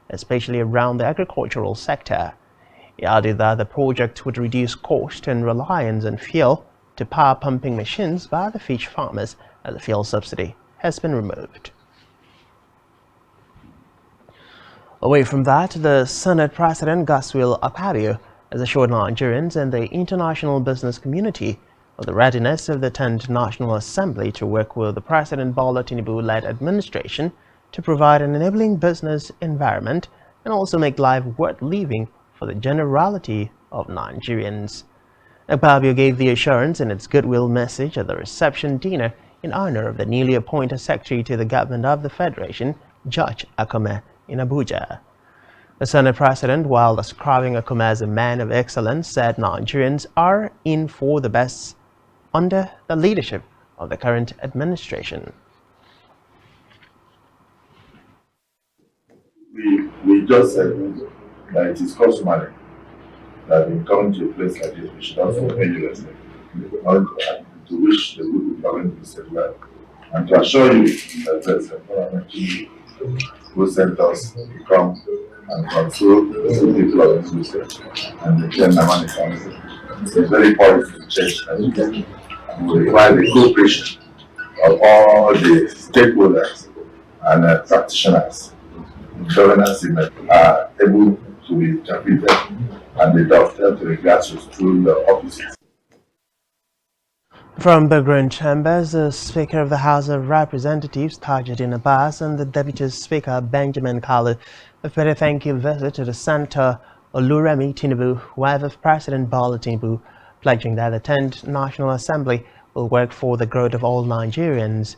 especially around the agricultural sector. He added that the project would reduce cost and reliance on fuel to power pumping machines by the fish farmers as the fuel subsidy has been removed. Away from that, the Senate President Godswill Akpabio has assured Nigerians and the international business community of the readiness of the 10th National Assembly to work with the President Bola Tinubu-led administration to provide an enabling business environment and also make life worth living for the generality of Nigerians. Akpabio gave the assurance in its goodwill message at the reception dinner in honor of the newly appointed Secretary to the Government of the Federation, George Akome, in Abuja. The Senate President, while describing Akome as a man of excellence, said Nigerians are in for the best under the leadership of the current administration. We just said that it is customary that in coming to a place like this, we should also pay you respect. To wish the good government to set well, and to assure you that President Bola who sent us to come and control the people of this research and the Naman economy. It's a very positive change and will require the cooperation of all the stakeholders and practitioners. Governance are able to be interpreted and they dovetail to the grassroots through the offices. From Background Chambers, the Speaker of the House of Representatives, Tajuddin Abbas, and the Deputy Speaker, Benjamin Kalu, have paid a thank you visit to the Senator Oluremi Tinubu, wife of President Bola Tinubu, pledging that the 10th National Assembly will work for the growth of all Nigerians.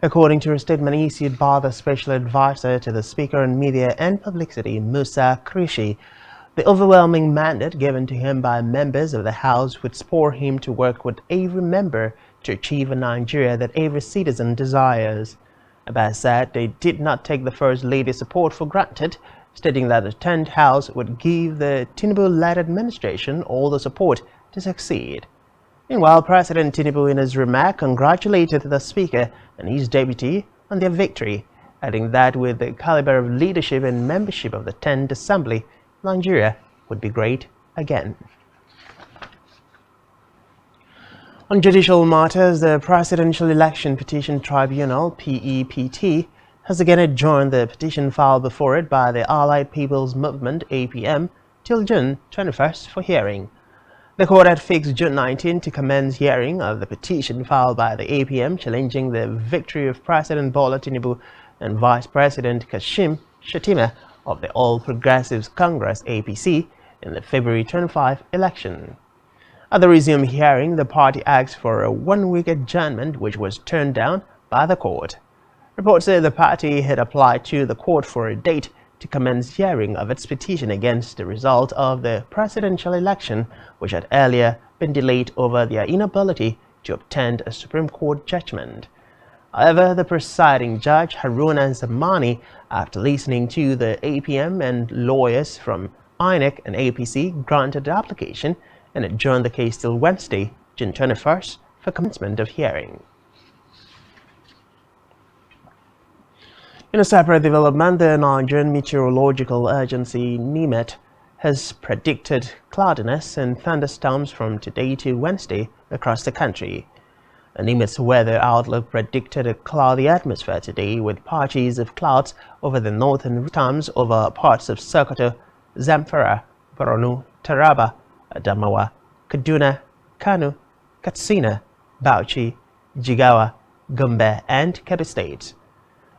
According to a statement issued by the Special Advisor to the Speaker on Media and Publicity, Musa Krishi, the overwhelming mandate given to him by members of the House would spur him to work with every member to achieve a Nigeria that every citizen desires. Abbas said they did not take the First Lady's support for granted, stating that the 10th House would give the Tinubu-led administration all the support to succeed. Meanwhile, President Tinubu in his remark congratulated the Speaker and his deputy on their victory, adding that with the caliber of leadership and membership of the 10th Assembly, Nigeria would be great again. On judicial matters, the Presidential Election Petition Tribunal, PEPT, has again adjourned the petition filed before it by the Allied People's Movement, APM, till June 21st for hearing. The court had fixed June 19 to commence hearing of the petition filed by the APM challenging the victory of President Bola Tinubu and Vice President Kashim Shettima of the All Progressives Congress APC in the February 25 election. At the resumed hearing, the party asked for a one-week adjournment, which was turned down by the court. Reports say the party had applied to the court for a date to commence hearing of its petition against the result of the presidential election, which had earlier been delayed over their inability to obtain a Supreme Court judgment. However, the presiding judge, Haruna Zamani, after listening to the APM and lawyers from INEC and APC, granted the application and adjourned the case till Wednesday, June 21st, for commencement of hearing. In a separate development, the Nigerian Meteorological Agency, NIMET, has predicted cloudiness and thunderstorms from today to Wednesday across the country. NIMET's weather outlook predicted a cloudy atmosphere today with patches of clouds over the northern towns over parts of Sokoto, Zamfara, Borno, Taraba, Adamawa, Kaduna, Kano, Katsina, Bauchi, Jigawa, Gombe, and Kebbi states.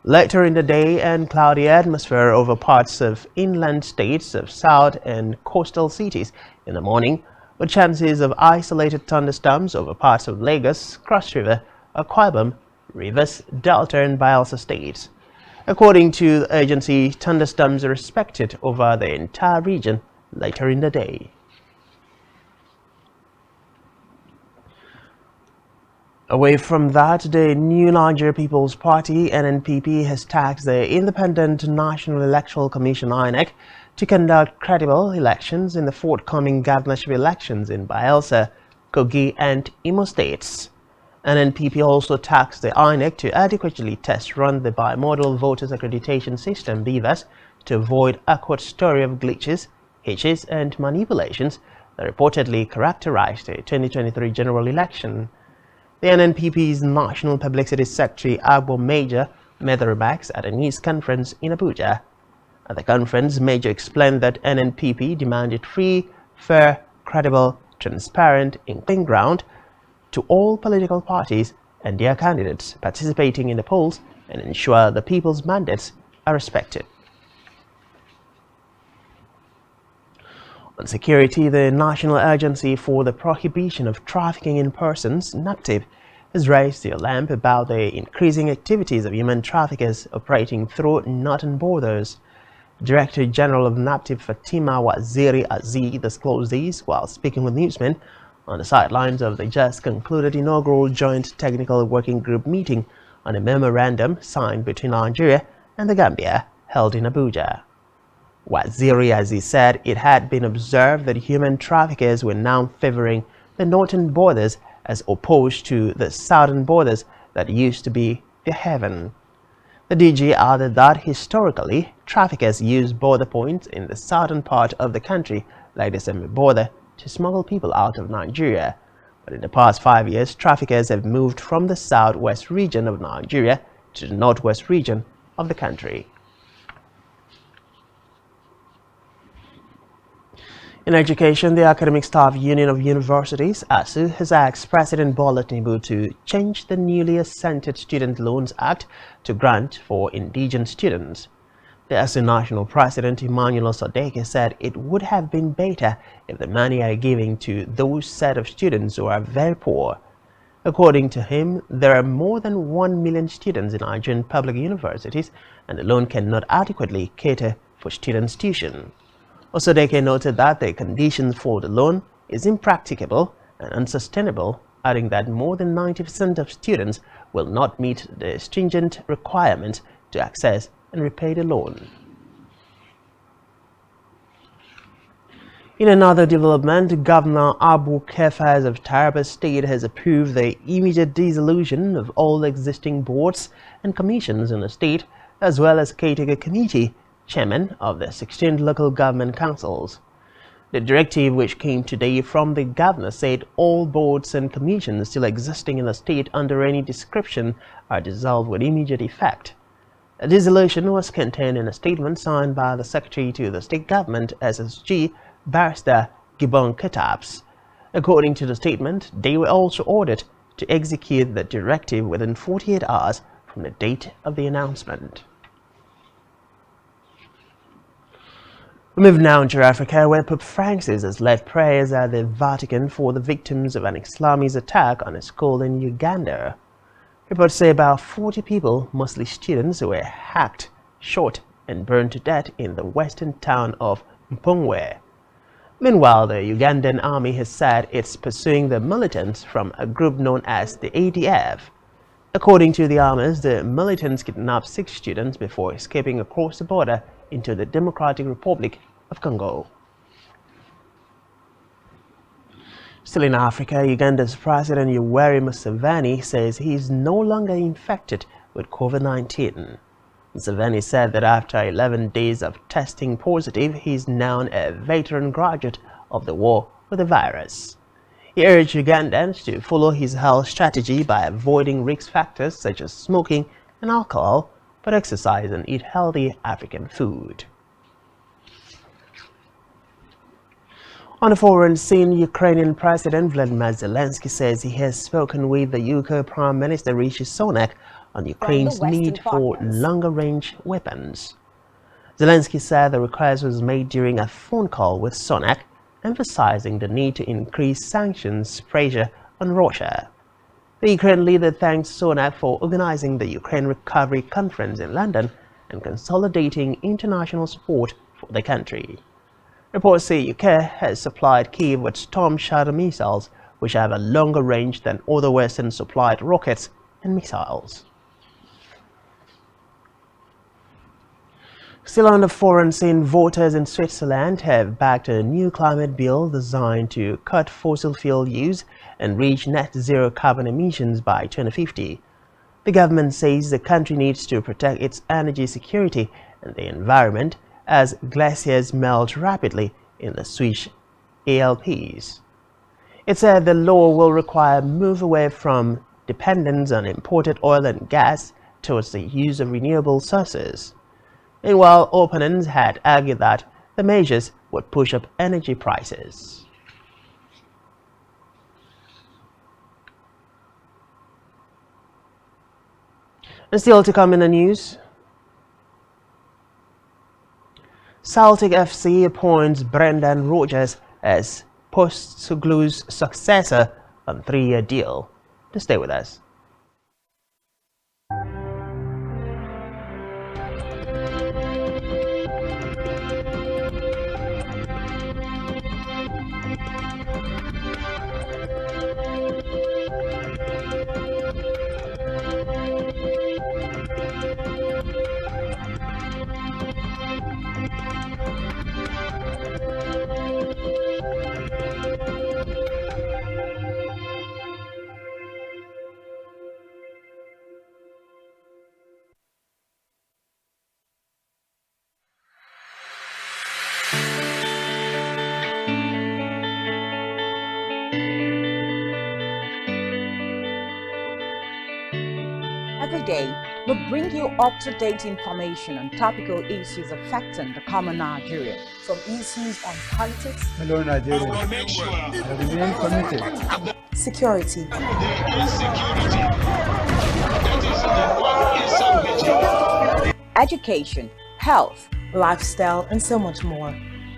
Later in the day, and cloudy atmosphere over parts of inland states of south and coastal cities in the morning, with chances of isolated thunderstorms over parts of Lagos, Cross River, Akwa Ibom, Rivers, Delta, and Bayelsa states. According to the agency, thunderstorms are expected over the entire region later in the day. Away from that, the New Nigeria People's Party, NNPP, has tasked the Independent National Electoral Commission, INEC, to conduct credible elections in the forthcoming governorship elections in Bayelsa, Kogi, and Imo states. NNPP also tasked the INEC to adequately test-run the Bimodal Voters Accreditation System, BVAS, to avoid awkward story of glitches, hitches, and manipulations that reportedly characterized the 2023 general election. The NNPP's National Publicity Secretary Agbo Major made the remarks at a news conference in Abuja. At the conference, Major explained that NNPP demanded free, fair, credible, transparent, inclusive ground to all political parties and their candidates participating in the polls and ensure the people's mandates are respected. On security, the National Agency for the Prohibition of Trafficking in Persons, NAPTIP, has raised the alarm about the increasing activities of human traffickers operating through northern borders. Director General of NAPTIP Fatima Waziri Aziz disclosed these while speaking with newsmen on the sidelines of the just concluded inaugural Joint Technical Working Group meeting on a memorandum signed between Nigeria and the Gambia held in Abuja. Waziri Aziz said it had been observed that human traffickers were now favoring the northern borders as opposed to the southern borders that used to be their haven. The DG added that historically, traffickers used border points in the southern part of the country, like the semi-border, to smuggle people out of Nigeria. But in the past 5 years, traffickers have moved from the southwest region of Nigeria to the northwest region of the country. In education, the Academic Staff Union of Universities, ASU, has asked President Bola Tinubu to change the newly assented Student Loans Act to grant for indigent students. The ASU National President Emmanuel Sodeke said it would have been better if the money are giving to those set of students who are very poor. According to him, there are more than 1 million students in Nigerian public universities, and the loan cannot adequately cater for students' tuition. Osodeke noted that the conditions for the loan is impracticable and unsustainable, adding that more than 90% of students will not meet the stringent requirements to access and repay the loan. In another development, Governor Abu Kefas of Taraba State has approved the immediate dissolution of all existing boards and commissions in the state, as well as caretaker committee chairman of the 16 local government councils. The directive, which came today from the governor, said all boards and commissions still existing in the state under any description are dissolved with immediate effect. A dissolution was contained in a statement signed by the Secretary to the State Government SSG, Barrister Gibbon Ketabs. According to the statement, they were also ordered to execute the directive within 48 hours from the date of the announcement. We move now to Africa, where Pope Francis has led prayers at the Vatican for the victims of an Islamist attack on a school in Uganda. Reports say about 40 people, mostly students, were hacked, shot, and burned to death in the western town of Mpongwe. Meanwhile, the Ugandan army has said it's pursuing the militants from a group known as the ADF. According to the armies, the militants kidnapped 6 students before escaping across the border into the Democratic Republic of Congo. Still in Africa, Uganda's President Yoweri Museveni says he is no longer infected with COVID-19. Museveni said that after 11 days of testing positive, he is now a veteran graduate of the war with the virus. He urged Ugandans to follow his health strategy by avoiding risk factors such as smoking and alcohol, but exercise and eat healthy African food. On the foreign scene, Ukrainian President Volodymyr Zelensky says he has spoken with the UK Prime Minister Rishi Sunak on Ukraine's need for longer-range weapons. Zelensky said the request was made during a phone call with Sunak, emphasizing the need to increase sanctions pressure on Russia. The Ukraine leader thanked Sunak for organizing the Ukraine Recovery Conference in London and consolidating international support for the country. Reports say UK has supplied Kyiv with Storm Shadow missiles, which have a longer range than other Western-supplied rockets and missiles. Still on the foreign scene, voters in Switzerland have backed a new climate bill designed to cut fossil fuel use and reach net zero carbon emissions by 2050. The government says the country needs to protect its energy security and the environment as glaciers melt rapidly in the Swiss Alps. It said the law will require a move away from dependence on imported oil and gas towards the use of renewable sources. Meanwhile, opponents had argued that the measures would push up energy prices. And still to come in the news, Celtic FC appoints Brendan Rodgers as Postoglou's successor on a 3-year deal. To stay with us. Every day, we bring you up-to-date information on topical issues affecting the common Nigerian. From issues on politics, hello Nigeria, I remain committed. Security, education, health, lifestyle, and so much more.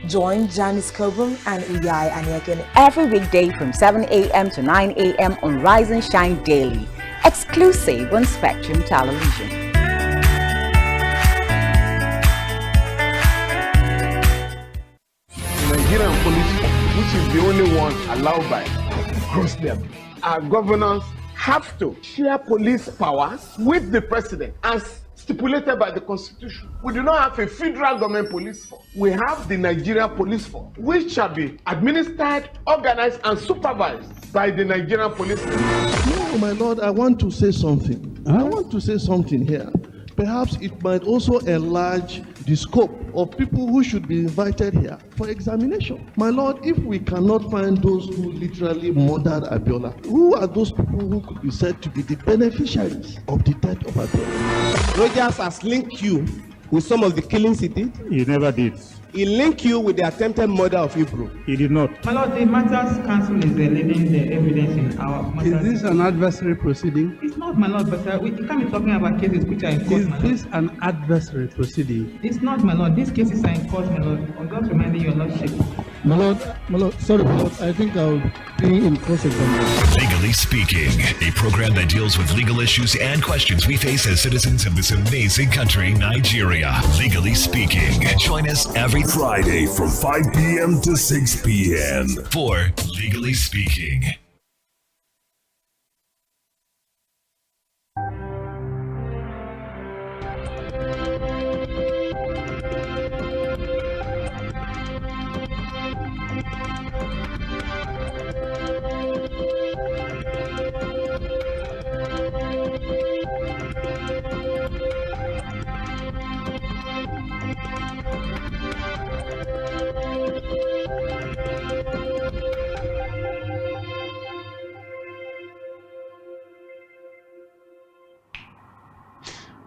Join Janice Kobum and Uyai Anyeken every weekday from 7 a.m. to 9 a.m. on Rise and Shine Daily, exclusive on Spectrum Television. The Nigerian police, which is the only one allowed by them. Our governors have to share police powers with the president as stipulated by the constitution. We do not have a federal government police force. We have the Nigerian police force, which shall be administered, organized, and supervised by the Nigerian police force. No, my lord, I want to say something. I want to say something here. Perhaps it might also enlarge the scope of people who should be invited here for examination. My lord, if we cannot find those who literally murdered Abiola, who are those people who could be said to be the beneficiaries of the death of Abiola? Rogers has linked you with some of the killings he did. He never did. He linked you with the attempted murder of Ibro. He did not. My lord, the matters council is leading the evidence in our matters. Is this an adversary proceeding? It's not, my lord, but we can't be talking about cases which are in court, my lord. Is this an adversary proceeding? It's not, my lord. These cases are in court, my lord. I'm just reminding your lordship. My lord, sorry, my lord, I think I'll be in cross-examination. Legally Speaking, a program that deals with legal issues and questions we face as citizens of this amazing country, Nigeria. Legally Speaking. Join us every Friday from 5 p.m. to 6 p.m. for Legally Speaking.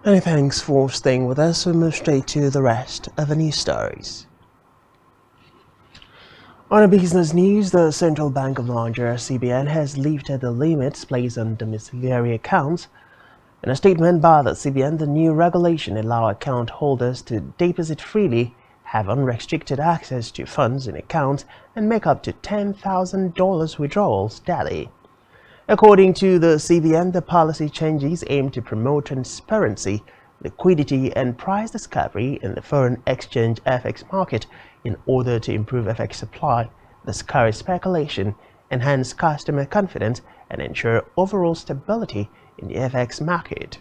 Many thanks for staying with us. We move straight to the rest of the news stories. On a business news, the Central Bank of Nigeria, CBN, has lifted the limits placed on domiciliary accounts. In a statement by the CBN, the new regulation allows account holders to deposit freely, have unrestricted access to funds in accounts, and make up to $10,000 withdrawals daily. According to the CBN, the policy changes aim to promote transparency, liquidity, and price discovery in the foreign exchange FX market in order to improve FX supply, discourage speculation, enhance customer confidence, and ensure overall stability in the FX market.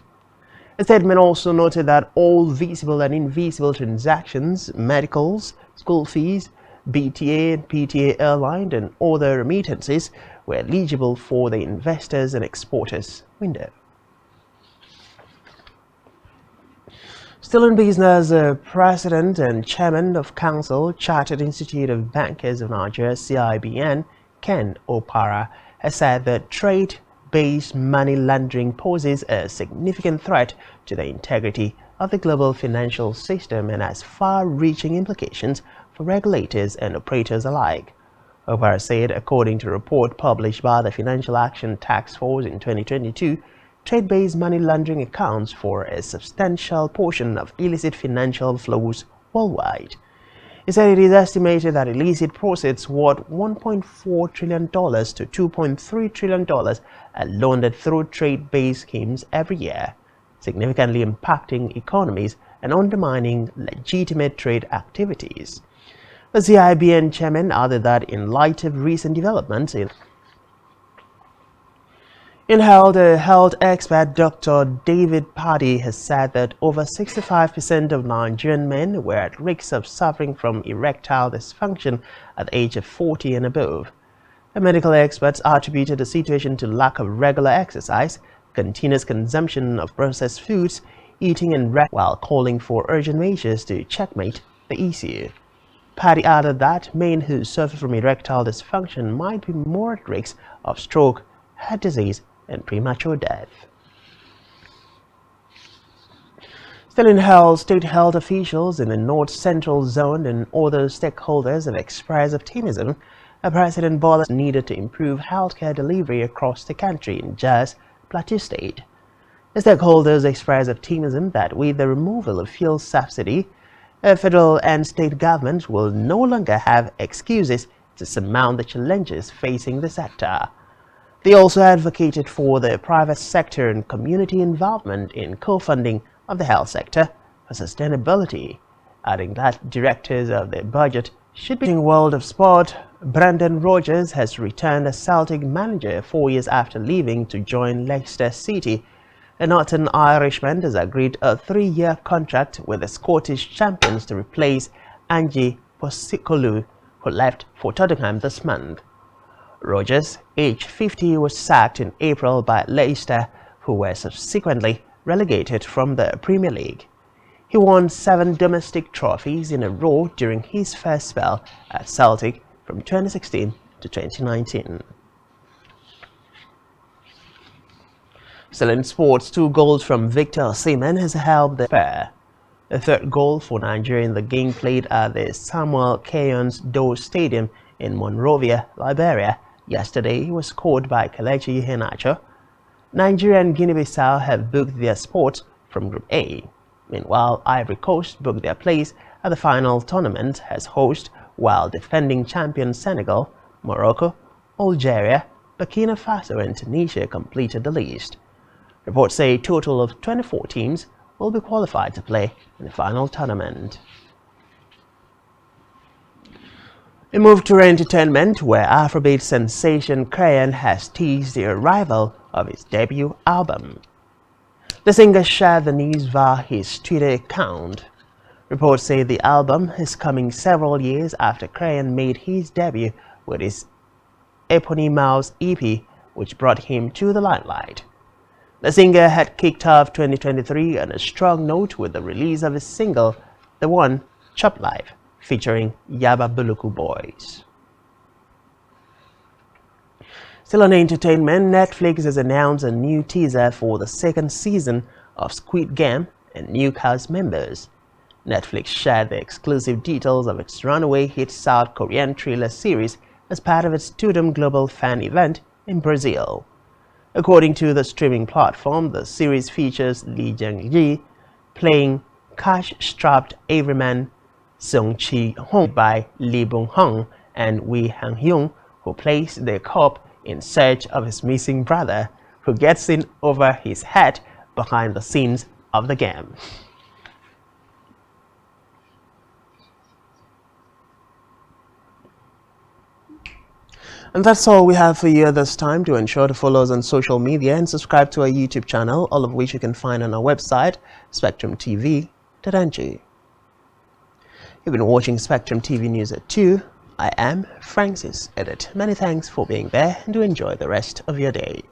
The statement also noted that all visible and invisible transactions, medicals, school fees, BTA and PTA airline, and other remittances were eligible for the investors and exporters window. Still in business, the President and Chairman of Council, Chartered Institute of Bankers of Nigeria, CIBN, Ken Opara, has said that trade-based money laundering poses a significant threat to the integrity of the global financial system and has far-reaching implications for regulators and operators alike. Opara said, according to a report published by the Financial Action Task Force in 2022, trade-based money laundering accounts for a substantial portion of illicit financial flows worldwide. He said it is estimated that illicit proceeds worth $1.4 trillion to $2.3 trillion are laundered through trade-based schemes every year, significantly impacting economies and undermining legitimate trade activities. The CIBN chairman added that in light of recent developments in health expert Dr. David Paddy has said that over 65% of Nigerian men were at risk of suffering from erectile dysfunction at the age of 40 and above. The medical experts attributed the situation to lack of regular exercise, continuous consumption of processed foods, eating and rest, while calling for urgent measures to checkmate the issue. Paddy added that men who suffer from erectile dysfunction might be more at risk of stroke, heart disease, and premature death. Still in health, state health officials in the North Central Zone and other stakeholders have expressed optimism that President Bola needed to improve healthcare delivery across the country in Jos Plateau State. The stakeholders expressed optimism that with the removal of fuel subsidy, federal and state governments will no longer have excuses to surmount the challenges facing the sector. They also advocated for the private sector and community involvement in co-funding of the health sector for sustainability, adding that directors of the budget should be in the world of sport. Brandon Rogers has returned as Celtic manager 4 years after leaving to join Leicester City. The Northern Irishman has agreed a 3-year contract with the Scottish champions to replace Ange Postecoglou, who left for Tottenham this month. Rogers, aged 50, was sacked in April by Leicester, who were subsequently relegated from the Premier League. He won 7 domestic trophies in a row during his first spell at Celtic from 2016 to 2019. Still in sports, 2 goals from Victor Osimhen has helped the pair. The third goal for Nigeria in the game played at the Samuel Keyons Doe Stadium in Monrovia, Liberia, yesterday was scored by Kelechi Iheanacho. Nigeria and Guinea-Bissau have booked their spots from Group A. Meanwhile, Ivory Coast booked their place at the final tournament as host, while defending champions Senegal, Morocco, Algeria, Burkina Faso and Tunisia completed the list. Reports say a total of 24 teams will be qualified to play in the final tournament. A move to entertainment, where Afrobeat sensation Crayon has teased the arrival of his debut album. The singer shared the news via his Twitter account. Reports say the album is coming several years after Crayon made his debut with his eponymous EP, which brought him to the limelight. The singer had kicked off 2023 on a strong note with the release of his single, The One, Chop Life, featuring Yaba Buluku Boys. Still on entertainment, Netflix has announced a new teaser for the 2nd season of Squid Game and new cast members. Netflix shared the exclusive details of its runaway hit South Korean thriller series as part of its Tudum Global Fan event in Brazil. According to the streaming platform, the series features Lee Jung-ji playing cash-strapped everyman Sung Chi-hong by Lee Bong-hong and Wee Han-hyung, who plays the cop in search of his missing brother, who gets in over his head behind the scenes of the game. And that's all we have for you at this time. To ensure to follow us on social media and subscribe to our YouTube channel, all of which you can find on our website, spectrumtv.ng. You've been watching Spectrum TV News at 2. I am Francis Edit. Many thanks for being there and do enjoy the rest of your day.